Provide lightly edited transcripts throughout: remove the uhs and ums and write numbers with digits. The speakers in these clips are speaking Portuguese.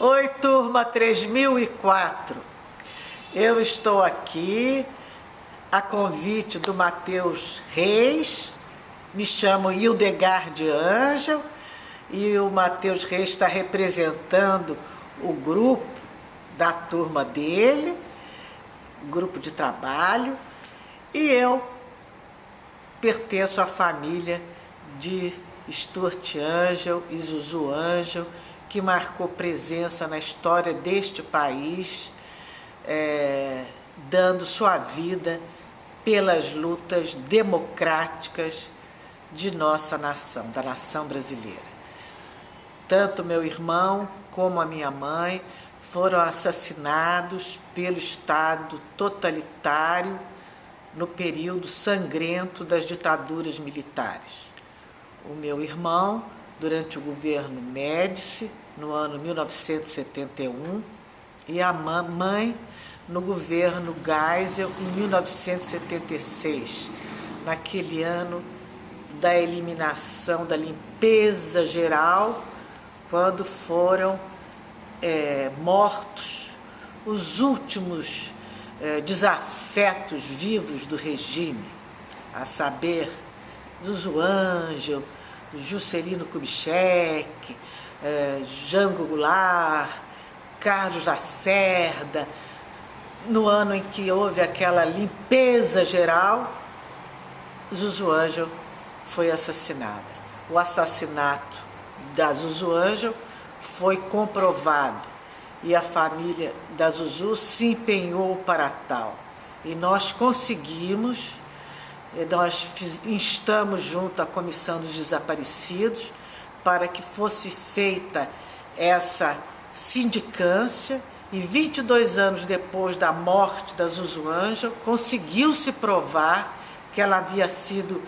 Oi, turma 3004. Eu estou aqui a convite do Matheus Reis. Me chamo Hildegard Ângel e o Matheus Reis está representando o grupo da turma dele, grupo de trabalho, e eu pertenço à família de Stuart Ângel e Zuzu Ângel, que marcou presença na história deste país, dando sua vida pelas lutas democráticas de nossa nação, da nação brasileira. Tanto meu irmão como a minha mãe foram assassinados pelo Estado totalitário no período sangrento das ditaduras militares. O meu irmão, durante o governo Médici, no ano 1971, e a mãe no governo Geisel, em 1976, naquele ano da eliminação, da limpeza geral, quando foram mortos os últimos desafetos vivos do regime, a saber, Zuzu Ângel, Juscelino Kubitschek, Jango Goulart, Carlos Lacerda. No ano em que houve aquela limpeza geral, Zuzu Ângel foi assassinada. O assassinato da Zuzu Ângel foi comprovado e a família da Zuzu se empenhou para tal. E nós conseguimos, nós instamos junto à Comissão dos Desaparecidos para que fosse feita essa sindicância, e 22 anos depois da morte da Zuzu Ângel, conseguiu-se provar que ela havia sido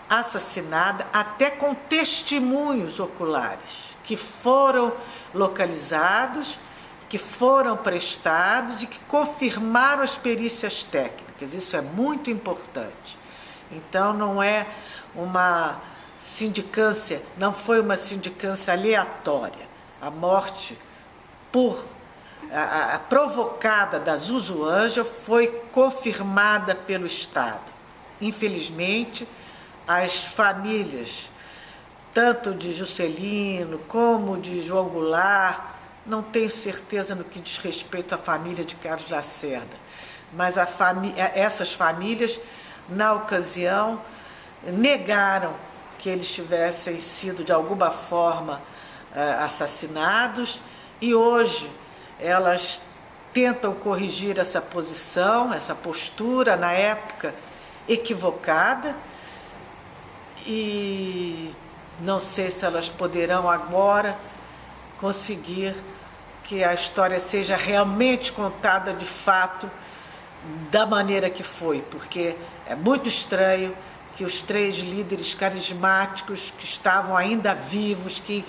assassinada, até com testemunhos oculares, que foram localizados, que foram prestados e que confirmaram as perícias técnicas. Isso é muito importante. Então, não é uma sindicância, não foi uma sindicância aleatória. A morte provocada da Zuzu Ângel foi confirmada pelo Estado. Infelizmente, as famílias, tanto de Juscelino como de João Goulart, não tenho certeza no que diz respeito à família de Carlos Lacerda, mas essas famílias, na ocasião, negaram que eles tivessem sido, de alguma forma, assassinados, e hoje elas tentam corrigir essa posição, essa postura, na época, equivocada, e não sei se elas poderão agora conseguir que a história seja realmente contada de fato da maneira que foi, porque é muito estranho que os 3 líderes carismáticos que estavam ainda vivos, que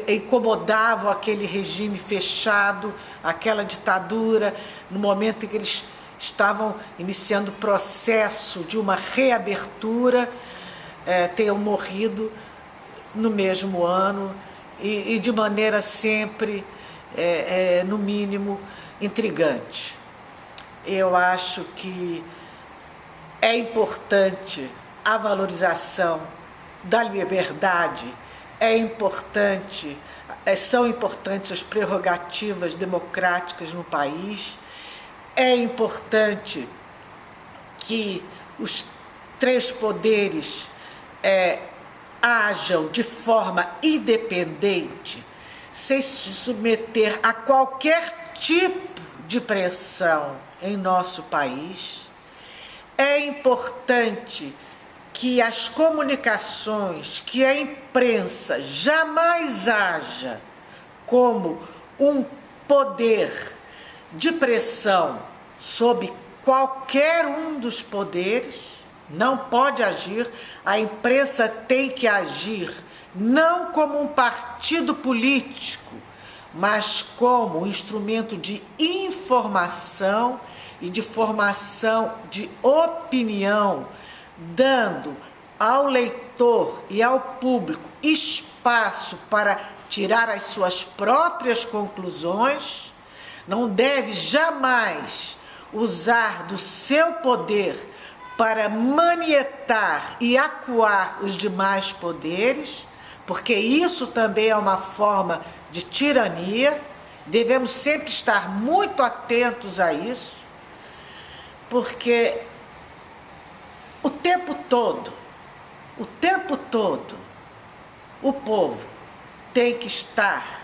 incomodavam aquele regime fechado, aquela ditadura, no momento em que eles estavam iniciando o processo de uma reabertura, tenham morrido no mesmo ano e de maneira sempre, no mínimo, intrigante. Eu acho que é importante a valorização da liberdade, são importantes as prerrogativas democráticas no país, é importante que os 3 poderes ajam de forma independente, sem se submeter a qualquer tipo de pressão em nosso país. É importante que as comunicações, que a imprensa jamais haja como um poder de pressão sobre qualquer um dos poderes, não pode agir, a imprensa tem que agir não como um partido político, mas como um instrumento de informação e de formação de opinião, dando ao leitor e ao público espaço para tirar as suas próprias conclusões, não deve jamais usar do seu poder para manietar e acuar os demais poderes, porque isso também é uma forma de tirania. Devemos sempre estar muito atentos a isso, porque o tempo todo, o povo tem que estar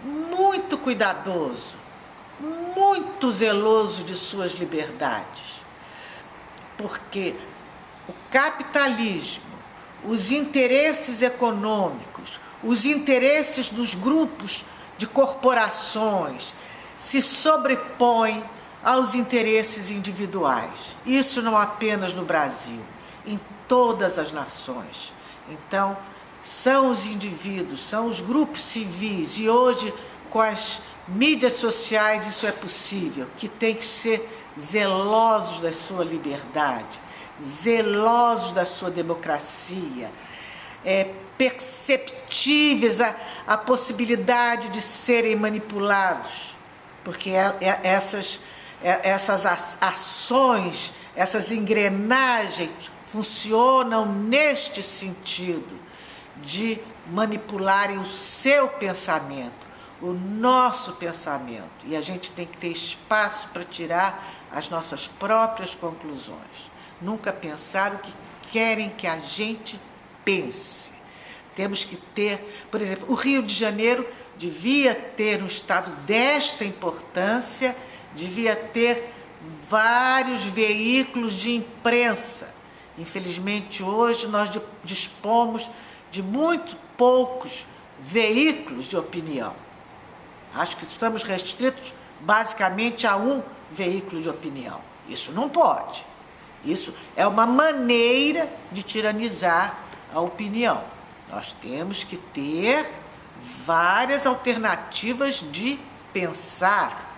muito cuidadoso, muito zeloso de suas liberdades, porque o capitalismo, os interesses econômicos, os interesses dos grupos de corporações se sobrepõem aos interesses individuais. Isso não apenas no Brasil, em todas as nações. Então, são os indivíduos, são os grupos civis, e hoje, com as mídias sociais, isso é possível, que tem que ser zelosos da sua liberdade, zelosos da sua democracia, perceptíveis à possibilidade de serem manipulados, porque essas ações, essas engrenagens funcionam neste sentido, de manipularem o seu pensamento, o nosso pensamento, e a gente tem que ter espaço para tirar as nossas próprias conclusões. Nunca pensar o que querem que a gente pense. Temos que ter, por exemplo, o Rio de Janeiro devia ter um estado desta importância, devia ter vários veículos de imprensa. Infelizmente, hoje nós dispomos de muito poucos veículos de opinião. Acho que estamos restritos basicamente a um veículo de opinião. Isso não pode. Isso é uma maneira de tiranizar a opinião. Nós temos que ter várias alternativas de pensar.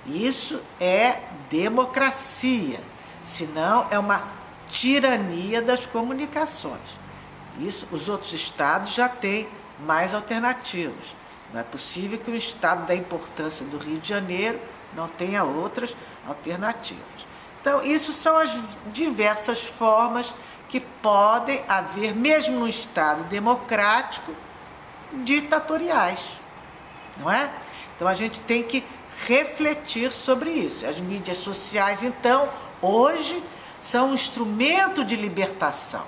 Isso é democracia, senão é uma tirania das comunicações. Isso, os outros estados já têm mais alternativas. Não é possível que o estado da importância do Rio de Janeiro não tenha outras alternativas. Então, isso são as diversas formas que podem haver, mesmo no estado democrático, ditatoriais, não é? Então, a gente tem que refletir sobre isso. As mídias sociais, então, hoje, são um instrumento de libertação.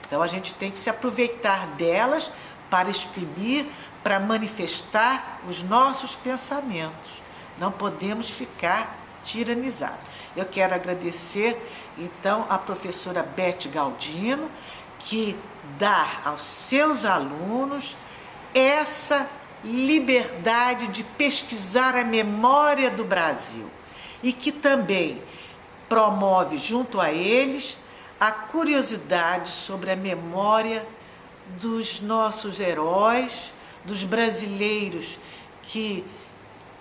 Então, a gente tem que se aproveitar delas para exprimir, para manifestar os nossos pensamentos. Não podemos ficar tiranizados. Eu quero agradecer, então, a professora Beth Galdino, que dá aos seus alunos essa liberdade de pesquisar a memória do Brasil e que também promove junto a eles a curiosidade sobre a memória dos nossos heróis, dos brasileiros que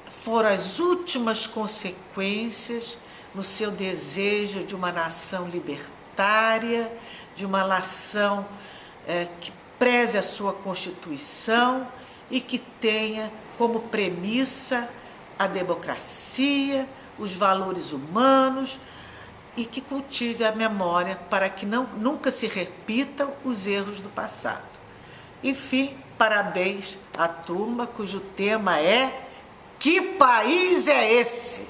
foram as últimas consequências no seu desejo de uma nação libertária, de uma nação que preze a sua Constituição e que tenha como premissa a democracia, os valores humanos e que cultive a memória para que nunca se repitam os erros do passado. Enfim, parabéns à turma cujo tema é: que país é esse?